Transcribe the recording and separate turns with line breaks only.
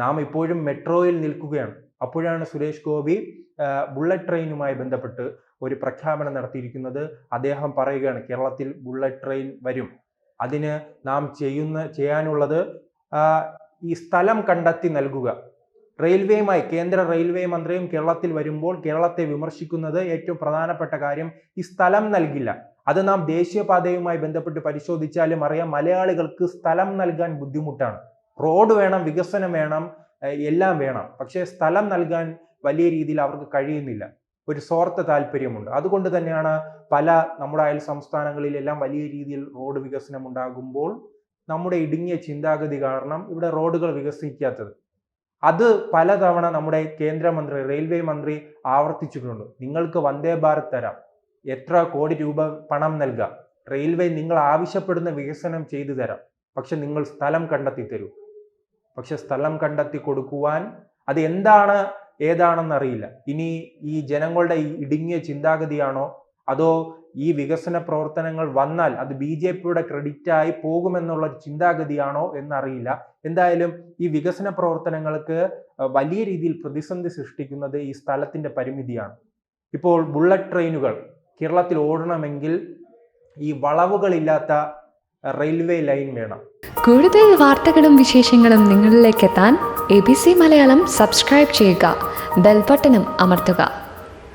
നാം ഇപ്പോഴും മെട്രോയിൽ നിൽക്കുകയാണ്. അപ്പോഴാണ് സുരേഷ് ഗോപി ബുള്ളറ്റ് ട്രെയിനുമായി ബന്ധപ്പെട്ട് ഒരു പ്രഖ്യാപനം നടത്തിയിരിക്കുന്നത്. അദ്ദേഹം പറയുകയാണ്, കേരളത്തിൽ ബുള്ളറ്റ് ട്രെയിൻ വരും. അതിന് നാം ചെയ്യാനുള്ളത് ഈ സ്ഥലം കണ്ടെത്തി നൽകുക. റെയിൽവേയുമായി കേന്ദ്ര റെയിൽവേ മന്ത്രിയും കേരളത്തിൽ വരുമ്പോൾ കേരളത്തെ വിമർശിക്കുന്നത് ഏറ്റവും പ്രധാനപ്പെട്ട കാര്യം ഈ സ്ഥലം നൽകില്ല. അത് നാം ദേശീയപാതയുമായി ബന്ധപ്പെട്ട് പരിശോധിച്ചാലും അറിയാം, മലയാളികൾക്ക് സ്ഥലം നൽകാൻ ബുദ്ധിമുട്ടാണ്. റോഡ് വേണം, വികസനം വേണം, എല്ലാം വേണം. പക്ഷേ സ്ഥലം നൽകാൻ വലിയ രീതിയിൽ അവർക്ക് കഴിയുന്നില്ല. ഒരു സ്വാർത്ഥ താല്പര്യമുണ്ട്. അതുകൊണ്ട് തന്നെയാണ് നമ്മുടെ അയൽ സംസ്ഥാനങ്ങളിലെല്ലാം വലിയ രീതിയിൽ റോഡ് വികസനം ഉണ്ടാകുമ്പോൾ നമ്മുടെ ഇടുങ്ങിയ ചിന്താഗതി കാരണം ഇവിടെ റോഡുകൾ വികസിക്കാത്തത്. അത് പലതവണ നമ്മുടെ കേന്ദ്രമന്ത്രി, റെയിൽവേ മന്ത്രി ആവർത്തിച്ചിട്ടുണ്ട്. നിങ്ങൾക്ക് വന്ദേ ഭാരത് തരാം, എത്ര കോടി രൂപ പണം നൽകാം, റെയിൽവേ നിങ്ങൾ ആവശ്യപ്പെടുന്ന വികസനം ചെയ്തു തരാം, പക്ഷെ നിങ്ങൾ സ്ഥലം കണ്ടെത്തി തരൂ. പക്ഷെ സ്ഥലം കണ്ടെത്തി കൊടുക്കുവാൻ അത് ഏതാണെന്ന് അറിയില്ല. ഇനി ഈ ജനങ്ങളുടെ ഈ ഇടുങ്ങിയ ചിന്താഗതിയാണോ, അതോ ഈ വികസന പ്രവർത്തനങ്ങൾ വന്നാൽ അത് BJPയുടെ ക്രെഡിറ്റായി പോകുമെന്നുള്ള ചിന്താഗതിയാണോ എന്നറിയില്ല. എന്തായാലും ഈ വികസന പ്രവർത്തനങ്ങൾക്ക് വലിയ രീതിയിൽ പ്രതിസന്ധി സൃഷ്ടിക്കുന്നത് ഈ സ്ഥലത്തിന്റെ പരിമിതിയാണ്. ഇപ്പോൾ ബുള്ളറ്റ് ട്രെയിനുകൾ കേരളത്തിൽ ഓടണമെങ്കിൽ ഈ വളവുകളില്ലാത്ത റെയിൽവേ ലൈൻ വേണം.
കൂടുതൽ വാർത്തകളും വിശേഷങ്ങളും നിങ്ങളിലേക്ക് എത്താൻ ABC മലയാളം സബ്സ്ക്രൈബ് ചെയ്യുക, ബെൽ ബട്ടണും അമർത്തുക.